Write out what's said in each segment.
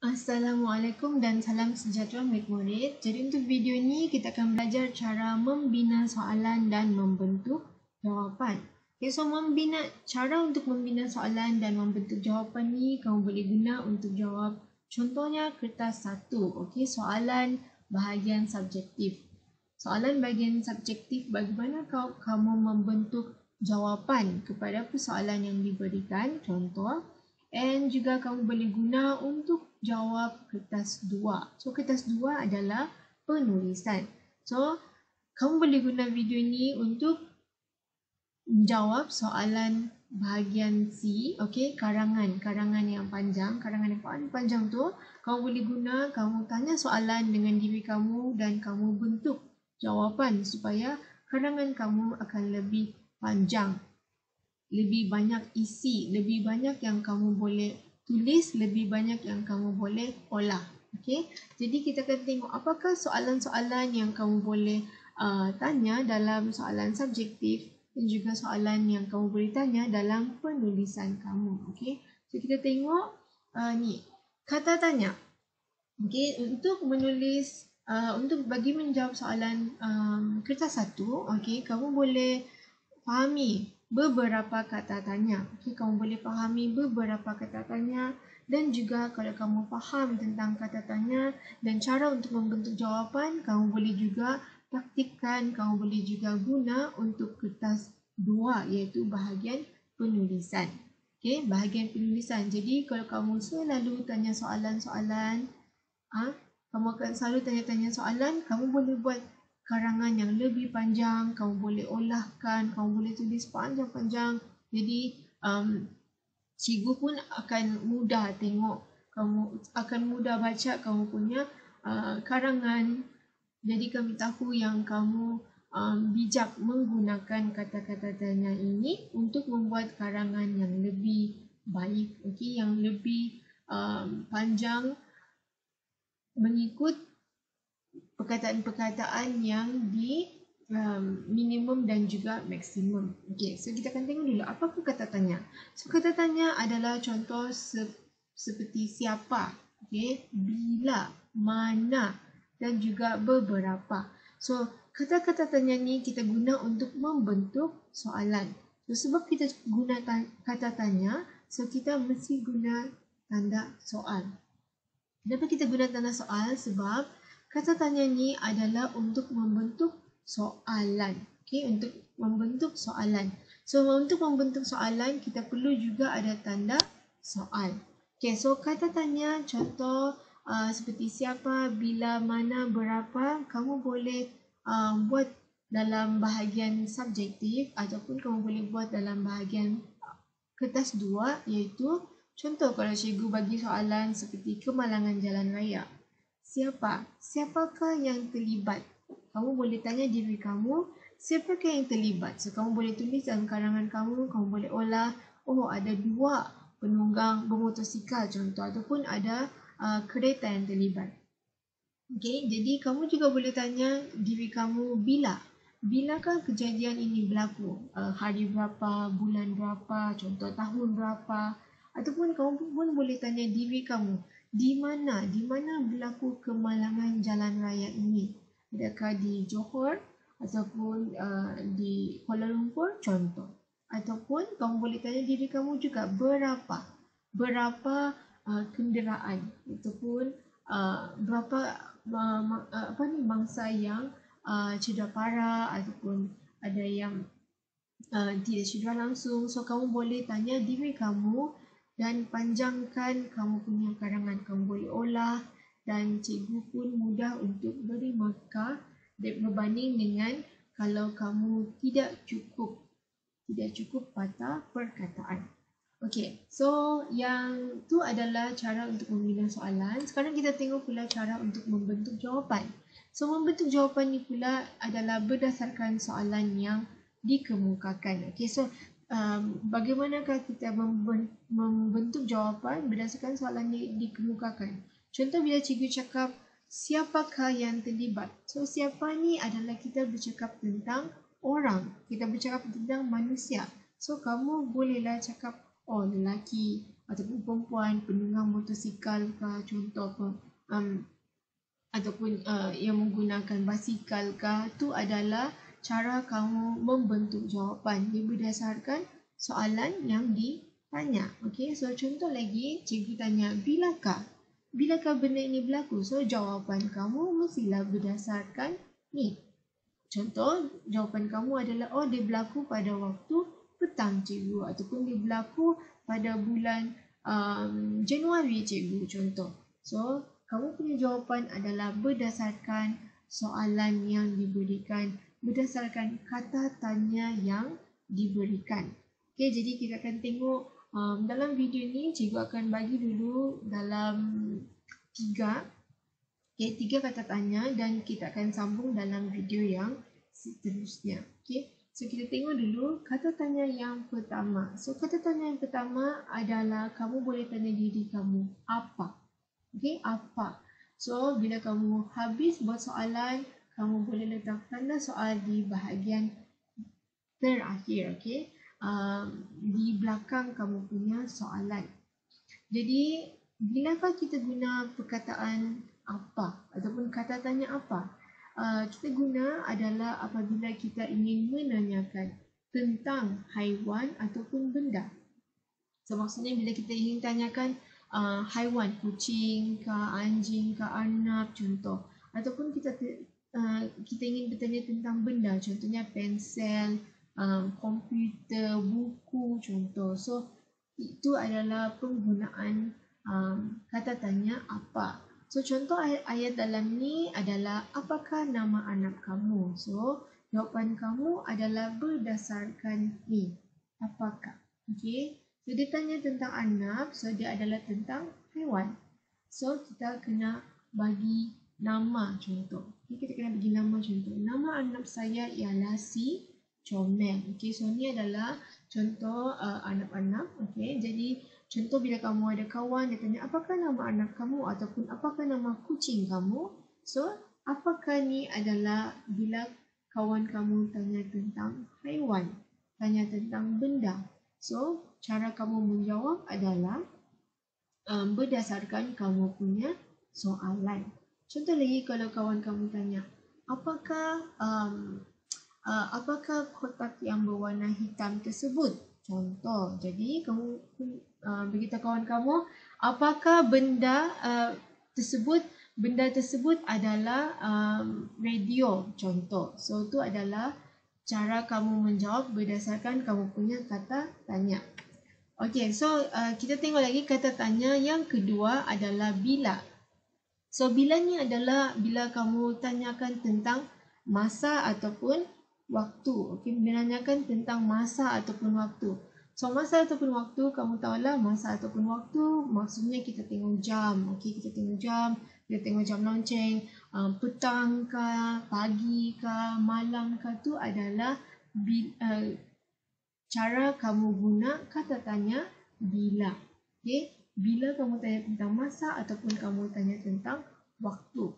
Assalamualaikum dan salam sejahtera murid-murid. Jadi untuk video ni kita akan belajar cara membina soalan dan membentuk jawapan. Okay, so cara untuk membina soalan dan membentuk jawapan ni kamu boleh guna untuk jawab contohnya kertas 1. Okay, soalan bahagian subjektif. Soalan bahagian subjektif, bagaimana kamu membentuk jawapan kepada persoalan yang diberikan, contoh. And juga kamu boleh guna untuk jawab kertas 2. So kertas 2 adalah penulisan. So kamu boleh guna video ni untuk menjawab soalan bahagian C, okey, karangan yang panjang, karangan yang paling panjang tu kamu boleh guna, kamu tanya soalan dengan diri kamu dan kamu bentuk jawapan supaya karangan kamu akan lebih panjang. Lebih banyak isi, lebih banyak yang kamu boleh tulis, lebih banyak yang kamu boleh olah. Okay? Jadi kita akan tengok apakah soalan-soalan yang kamu boleh tanya dalam soalan subjektif dan juga soalan yang kamu boleh tanya dalam penulisan kamu. Okay? So kita tengok ni, kata tanya. Okay? Untuk menulis, untuk bagi menjawab soalan kertas 1, okay, kamu boleh fahami beberapa kata tanya. Okay, kamu boleh fahami beberapa kata tanya dan juga kalau kamu faham tentang kata tanya dan cara untuk membentuk jawapan, kamu boleh juga praktikkan, kamu boleh juga guna untuk kertas 2 iaitu bahagian penulisan. Okay, bahagian penulisan. Jadi kalau kamu selalu tanya soalan-soalan, kamu akan selalu tanya-tanya soalan, kamu boleh buat karangan yang lebih panjang, kamu boleh olahkan, kamu boleh tulis panjang-panjang. Jadi cikgu pun akan mudah tengok, kamu akan mudah baca kamu punya karangan. Jadi kami tahu yang kamu bijak menggunakan kata-kata tanya ini untuk membuat karangan yang lebih baik, okay, yang lebih panjang mengikut perkataan-perkataan yang di minimum dan juga maksimum. Okay, so kita akan tengok dulu apakah kata tanya. So kata tanya adalah contoh seperti siapa, okay, bila, mana dan juga beberapa. So kata-kata tanya ni kita guna untuk membentuk soalan. So sebab kita guna kata tanya, so kita mesti guna tanda soal. Kenapa kita guna tanda soal? Sebab kata tanya ni adalah untuk membentuk soalan. Okay, untuk membentuk soalan. So, untuk membentuk soalan, kita perlu juga ada tanda soal. Okay, so kata tanya contoh seperti siapa, bila, mana, berapa, kamu boleh buat dalam bahagian subjektif ataupun kamu boleh buat dalam bahagian kertas 2 iaitu contoh kalau cikgu bagi soalan seperti kemalangan jalan raya. Siapakah yang terlibat? Kamu boleh tanya diri kamu, siapakah yang terlibat? So, kamu boleh tulis dalam karangan kamu boleh olah, ada 2 penunggang bermotosikal contoh ataupun ada kereta yang terlibat. Okay, jadi kamu juga boleh tanya diri kamu bilakah kejadian ini berlaku? Hari berapa, bulan berapa, contoh tahun berapa? Ataupun kamu pun boleh tanya diri kamu, di mana berlaku kemalangan jalan raya ini? Adakah di Johor ataupun di Kuala Lumpur contoh? Ataupun kamu boleh tanya diri kamu juga berapa kenderaan ataupun berapa mangsa yang cedera parah ataupun ada yang tidak cedera langsung. So kamu boleh tanya diri kamu dan panjangkan kamu punya karangan, kamu boleh olah dan cikgu pun mudah untuk beri markah berbanding dengan kalau kamu tidak cukup patah perkataan. Okey, so yang tu adalah cara untuk membina soalan. Sekarang kita tengok pula cara untuk membentuk jawapan. So membentuk jawapan ni pula adalah berdasarkan soalan yang dikemukakan. Okey, so bagaimanakah kita membentuk jawapan berdasarkan soalan yang dikemukakan? Contoh bila cikgu cakap siapakah yang terlibat. So siapa ni adalah kita bercakap tentang orang. Kita bercakap tentang manusia. So kamu bolehlah cakap lelaki, ataupun perempuan penunggang motosikal kah, contoh apa, ataupun yang menggunakan basikal kah, tu adalah cara kamu membentuk jawapan. Dia berdasarkan soalan yang ditanya. Okey, so contoh lagi, cikgu tanya, bilakah? Bilakah benda ini berlaku? So jawapan kamu mestilah berdasarkan ni. Contoh, jawapan kamu adalah, oh dia berlaku pada waktu petang cikgu, ataupun dia berlaku pada bulan Januari cikgu, contoh. So, kamu punya jawapan adalah berdasarkan soalan yang diberikan, berdasarkan kata tanya yang diberikan. Okay, jadi kita akan tengok dalam video ni, cikgu akan bagi dulu dalam 3 kata tanya dan kita akan sambung dalam video yang seterusnya. Okay, so kita tengok dulu kata tanya yang pertama. So kata tanya yang pertama adalah kamu boleh tanya diri kamu, apa? Okay, apa? So bila kamu habis buat soalan, kamu boleh letak tanda soal di bahagian terakhir. Okay, di belakang kamu punya soalan. Jadi bilakah kita guna perkataan apa ataupun kata tanya apa? Kita guna adalah apabila kita ingin menanyakan tentang haiwan ataupun benda. So maksudnya bila kita ingin tanyakan haiwan, kucing ke, anjing ke, arnab contoh, ataupun kita ingin bertanya tentang benda, contohnya pensel, komputer, buku contoh. So itu adalah penggunaan kata tanya apa. So contoh ayat dalam ni adalah, apakah nama anak kamu? So jawapan kamu adalah berdasarkan ni, apakah. Okay, so dia tanya tentang anak, so dia adalah tentang haiwan. So kita kena bagi nama contoh. Okay, kita kena bagi nama contoh. Nama anak saya ialah si Comel. Okay, so ni adalah contoh anak-anak. Okay, jadi contoh bila kamu ada kawan, dia tanya, apakah nama anak kamu ataupun apakah nama kucing kamu? So, apakah ni adalah bila kawan kamu tanya tentang haiwan, tanya tentang benda. So, cara kamu menjawab adalah berdasarkan kamu punya soalan. Contoh lagi kalau kawan kamu tanya, apakah kotak yang berwarna hitam tersebut? Contoh, jadi kamu beritahu kawan kamu, apakah benda tersebut adalah radio, contoh. So, itu adalah cara kamu menjawab berdasarkan kamu punya kata tanya. Okey, so kita tengok lagi kata tanya yang kedua adalah bila. So, bila ni adalah bila kamu tanyakan tentang masa ataupun waktu. Okey, menanyakan tentang masa ataupun waktu. So, masa ataupun waktu, kamu tahulah masa ataupun waktu maksudnya kita tengok jam. Okey, kita tengok jam, kita tengok jam lonceng, petang kah, pagi kah, malam kah, tu adalah cara kamu guna kata tanya bila. Okey, bila kamu tanya tentang masa ataupun kamu tanya tentang waktu.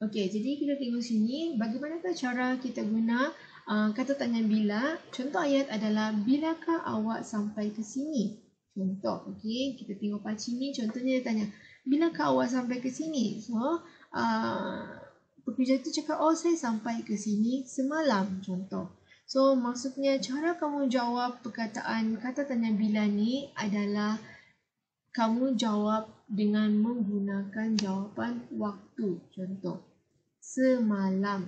Okey, jadi kita tengok sini bagaimanakah cara kita guna kata tanya bila. Contoh ayat adalah, bilakah awak sampai ke sini? Contoh, okey, kita tengok pakcik ni, contohnya dia tanya, bilakah awak sampai ke sini? So, pekerja tu cakap, oh saya sampai ke sini semalam, contoh. So, maksudnya cara kamu jawab perkataan kata tanya bila ni adalah kamu jawab dengan menggunakan jawapan waktu. Contoh, semalam,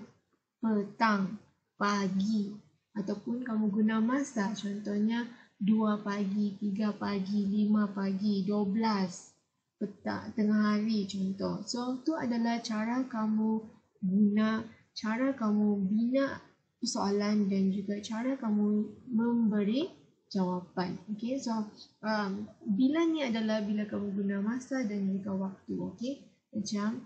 petang, pagi. Ataupun kamu guna masa. Contohnya, 2 pagi, 3 pagi, 5 pagi, 12 petang, tengah hari contoh. So, itu adalah cara kamu guna, cara kamu bina soalan dan juga cara kamu memberi jawapan. Okay, so bila ni adalah bila kamu guna masa dan juga waktu. Okay, macam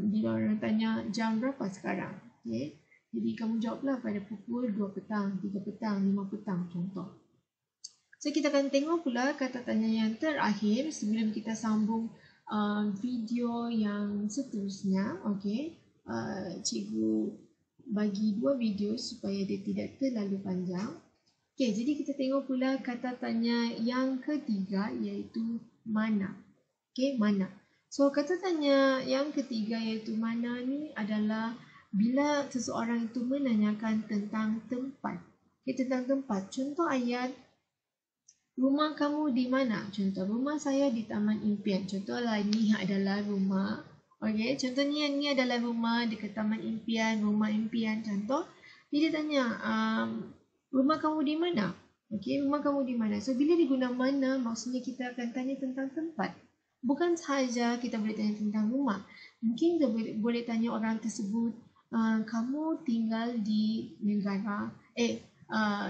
bila orang tanya jam berapa sekarang. Okay, jadi kamu jawablah pada pukul 2 petang, 3 petang, 5 petang contoh. So kita akan tengok pula kata tanya yang terakhir sebelum kita sambung video yang seterusnya. Okay, cikgu bagi 2 video supaya dia tidak terlalu panjang. Okey, jadi kita tengok pula kata tanya yang ketiga iaitu mana. Okey, mana. So, kata tanya yang ketiga iaitu mana ni adalah bila seseorang itu menanyakan tentang tempat. Okey, tentang tempat. Contoh ayat, rumah kamu di mana? Contoh, rumah saya di Taman Impian. Contohlah, ini adalah rumah. Okey, contohnya ni adalah rumah dekat Taman Impian, rumah impian. Contoh, dia tanya, rumah kamu di mana? Okey, rumah kamu di mana? So, bila diguna mana, maksudnya kita akan tanya tentang tempat. Bukan sahaja kita boleh tanya tentang rumah. Mungkin kita boleh tanya orang tersebut, kamu tinggal di negara,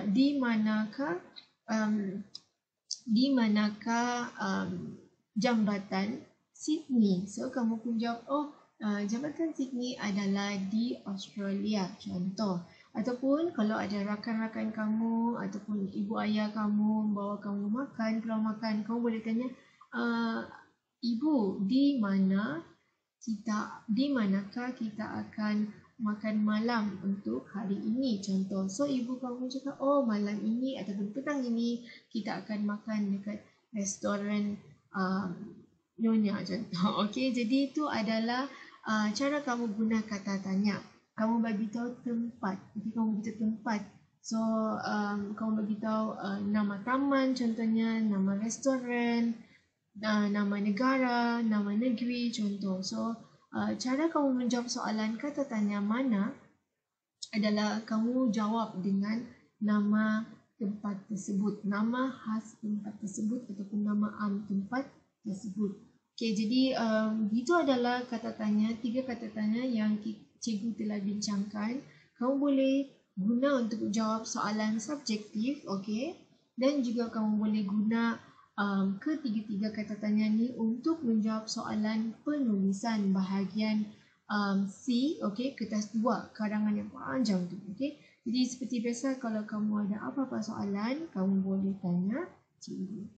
di manakah jambatan Sydney. So, kamu pun jawab, jambatan Sydney adalah di Australia. Contoh. Ataupun kalau ada rakan-rakan kamu ataupun ibu ayah kamu bawa kamu makan, keluar makan, kamu boleh tanya, ibu, di manakah kita akan makan malam untuk hari ini? Contoh. So, ibu kamu cakap, malam ini ataupun petang ini kita akan makan dekat restoran Nyonya. Contoh. Okey, jadi itu adalah cara kamu guna kata tanya. Kamu bagi tahu tempat. Okey, kamu bagi tahu tempat. So, kamu bagi tahu nama taman contohnya, nama restoran, nama negara, nama negeri contoh. So, cara kamu menjawab soalan kata tanya mana adalah kamu jawab dengan nama tempat tersebut, nama khas tempat tersebut ataupun nama tempat tersebut. Okey, jadi itu adalah kata tanya, 3 kata tanya yang cikgu telah bincangkan. Kamu boleh guna untuk jawab soalan subjektif, okey, dan juga kamu boleh guna ketiga-tiga kata tanya ni untuk menjawab soalan penulisan bahagian C, okey, kertas 2, karangan yang panjang tu, okey. Jadi seperti biasa, kalau kamu ada apa-apa soalan, kamu boleh tanya cikgu.